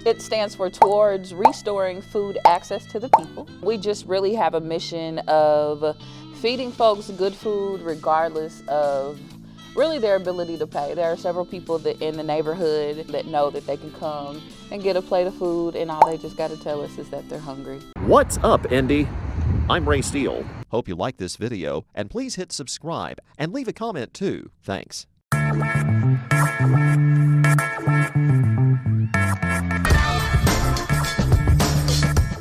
It stands for Towards Restoring Food Access to the People. We just really have a mission of feeding folks good food regardless of really their ability to pay. There are several people that in the neighborhood that know that they can come and get a plate of food, and all they just got to tell us is that they're hungry. What's up, Indy? I'm Ray Steele. Hope you like this video, and please hit subscribe and leave a comment too. Thanks.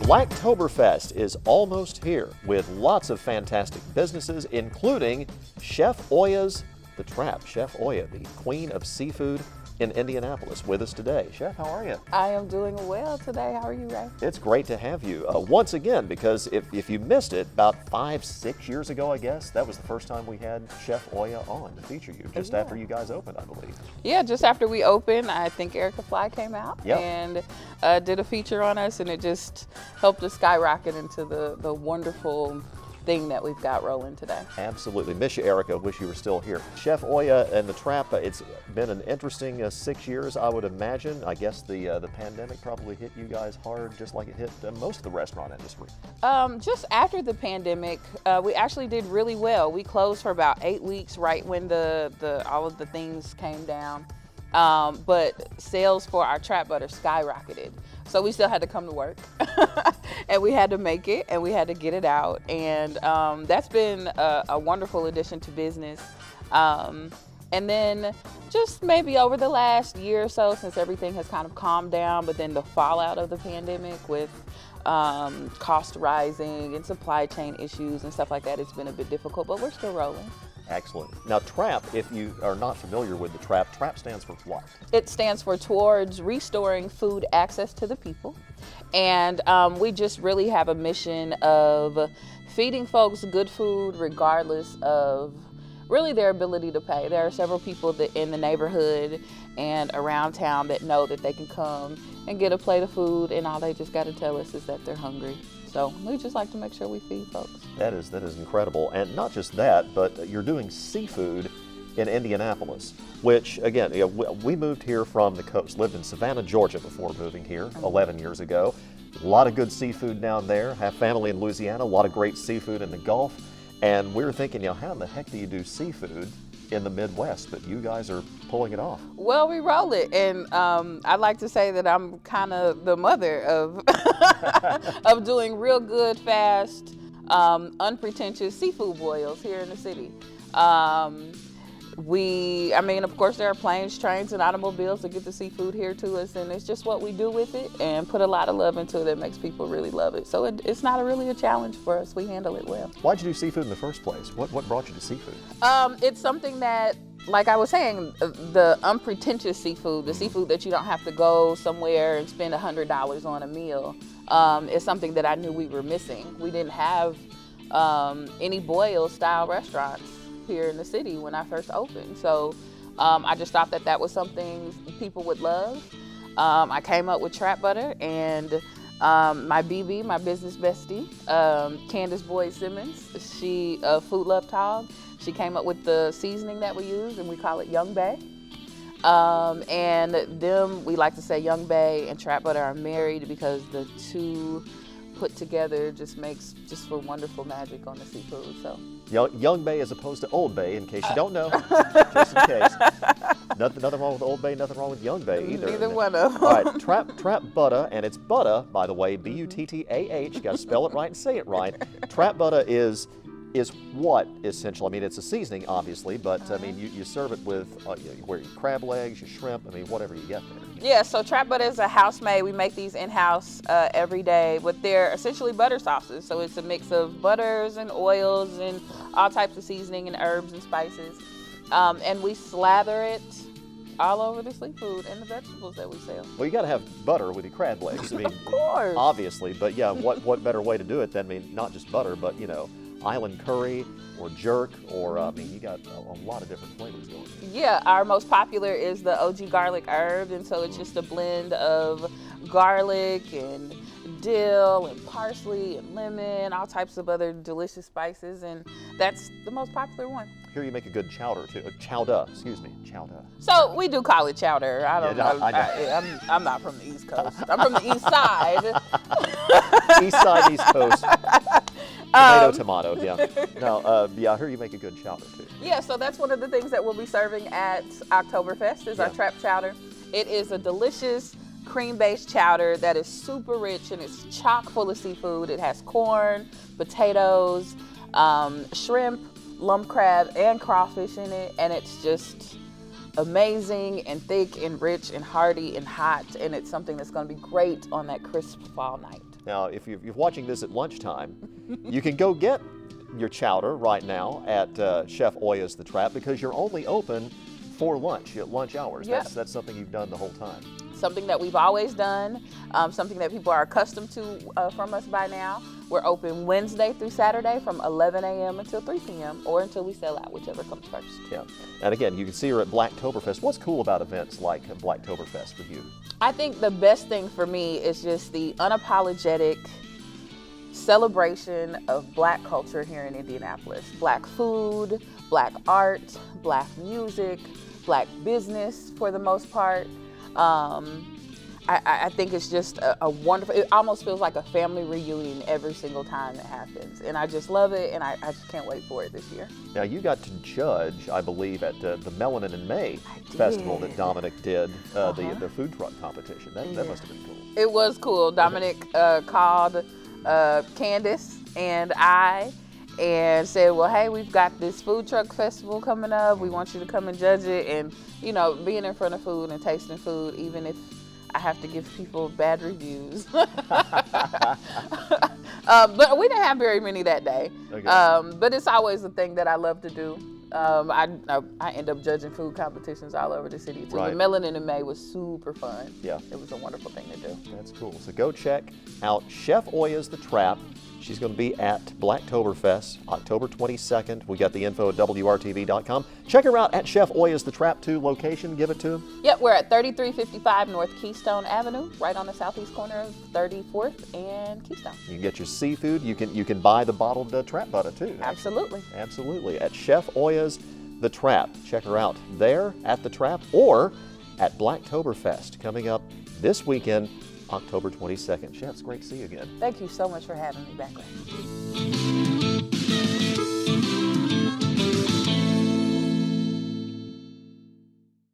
Blacktoberfest is almost here with lots of fantastic businesses, including Chef Oya's The Trap. Chef Oya, the queen of seafood in Indianapolis, with us today. Chef, how are you? I am doing well today. How are you, Ray? It's great to have you once again, because if you missed it, about 5-6 years ago, I guess, that was the first time we had Chef Oya on to feature you, just after you guys opened, I believe. Yeah, just after we opened, I think Erica Fly came out Yep. and did a feature on us, and it just helped us skyrocket into the wonderful thing that we've got rolling today. Absolutely. Miss you, Erica. Wish you were still here. Chef Oya and The Trap, it's been an interesting 6 years, I would imagine. I guess the pandemic probably hit you guys hard, just like it hit most of the restaurant industry. Just after the pandemic, we actually did really well. We closed for about 8 weeks, right when all of the things came down. But sales for our Trap Buttah skyrocketed. So we still had to come to work and we had to make it and we had to get it out. And that's been a wonderful addition to business. And then just maybe over the last year or so, since everything has kind of calmed down, but then the fallout of the pandemic with cost rising and supply chain issues and stuff like that, it's been a bit difficult, but we're still rolling. Excellent. Now, Trap, if you are not familiar with the Trap, Trap stands for what? It stands for Towards Restoring Food Access to the People. And we just really have a mission of feeding folks good food regardless of really their ability to pay. There are several people that in the neighborhood and around town that know that they can come and get a plate of food, and all they just got to tell us is that they're hungry. So we just like to make sure we feed folks. That is incredible. And not just that, but you're doing seafood in Indianapolis, which again, we moved here from the coast, lived in Savannah, Georgia before moving here 11 years ago. A lot of good seafood down there, have family in Louisiana, a lot of great seafood in the Gulf. And we were thinking, how in the heck do you do seafood in the Midwest? But you guys are pulling it off. Well, we roll it, and I like to say that I'm kind of the mother of of doing real good, fast, unpretentious seafood boils here in the city. Of course, there are planes, trains, and automobiles to get the seafood here to us, and it's just what we do with it and put a lot of love into it that makes people really love it. So it's not really a challenge for us. We handle it well. Why'd you do seafood in the first place? What brought you to seafood? It's something that, like I was saying, the unpretentious seafood, the seafood that you don't have to go somewhere and spend $100 on a meal, is something that I knew we were missing. We didn't have any boil-style restaurants here in the city when I first opened. So I just thought that was something people would love. I came up with Trap Buttah, and my BB, my business bestie, Candace Boyd Simmons, she Food Love Hog, she came up with the seasoning that we use, and we call it Young Bay. And them, we like to say Young Bay and Trap Buttah are married because the two put together just makes for wonderful magic on the seafood. So Young Bay as opposed to Old Bay, in case you don't know, just in case. Nothing wrong with Old Bay, nothing wrong with Young Bay either. Neither one of them. All right, Trap Buttah, and it's Buttah, by the way, B-U-T-T-A-H. Got to spell it right and say it right. Trap Buttah is what, essentially? It's a seasoning, obviously, but you serve it with your crab legs, your shrimp, whatever you get there. Yeah, so Trap Buttah is a house-made. We make these in-house every day, but they're essentially butter sauces. So it's a mix of butters and oils and all types of seasoning and herbs and spices. And we slather it all over the seafood and the vegetables that we sell. Well, you got to have butter with your crab legs. Of course. Obviously, but yeah, what better way to do it than, not just butter, but, island curry or jerk, or I mean, you got a lot of different flavors going. Yeah, our most popular is the OG garlic herb, and so it's just a blend of garlic and dill and parsley and lemon, all types of other delicious spices, and that's the most popular one. Here you make a good chowder too. Chowder, excuse me, chowder. So we do call it chowder. I don't know. I'm not from the East Coast. I'm from the East Side. East side, East Coast. Tomato, yeah. Now, yeah, I hear you make a good chowder too. Yeah, so that's one of the things that we'll be serving at Oktoberfest is our Trap Chowder. It is a delicious cream-based chowder that is super rich, and it's chock full of seafood. It has corn, potatoes, shrimp, lump crab, and crawfish in it, and it's just amazing and thick and rich and hearty and hot, and it's something that's going to be great on that crisp fall night. Now, if you're watching this at lunchtime, you can go get your chowder right now at Chef Oya's The Trap, because you're only open for lunch, at lunch hours. Yeah. That's something you've done the whole time. Something that we've always done, something that people are accustomed to from us by now. We're open Wednesday through Saturday from 11 a.m. until 3 p.m. or until we sell out, whichever comes first. Yeah, and again, you can see her at Blacktoberfest. What's cool about events like Blacktoberfest for you? I think the best thing for me is just the unapologetic celebration of Black culture here in Indianapolis. Black food, Black art, Black music, Black business for the most part. I think it's just a wonderful, it almost feels like a family reunion every single time it happens. And I just love it, and I just can't wait for it this year. Now, you got to judge, I believe, at the Melanin in May festival that Dominic did, the food truck competition. That must have been cool. It was cool. Dominic called Candace and I and said, well, hey, we've got this food truck festival coming up. We want you to come and judge it. And, you know, being in front of food and tasting food, even if I have to give people bad reviews. But we didn't have very many that day. Okay. But it's always a thing that I love to do. I end up judging food competitions all over the city too. Right. The Melanin in May was super fun. Yeah. It was a wonderful thing to do. That's cool. So go check out Chef Oya's The Trap. She's going to be at Blacktoberfest, October 22nd. We got the info at WRTV.com. Check her out at Chef Oya's The Trap 2 location. Give it to him. Yep, we're at 3355 North Keystone Avenue, right on the southeast corner of 34th and Keystone. You can get your seafood. You can buy the bottled Trap Buttah too. Absolutely. Absolutely. At Chef Oya's The Trap. Check her out there at The Trap or at Blacktoberfest coming up this weekend, October 22nd. Chef, it's great to see you again. Thank you so much for having me back.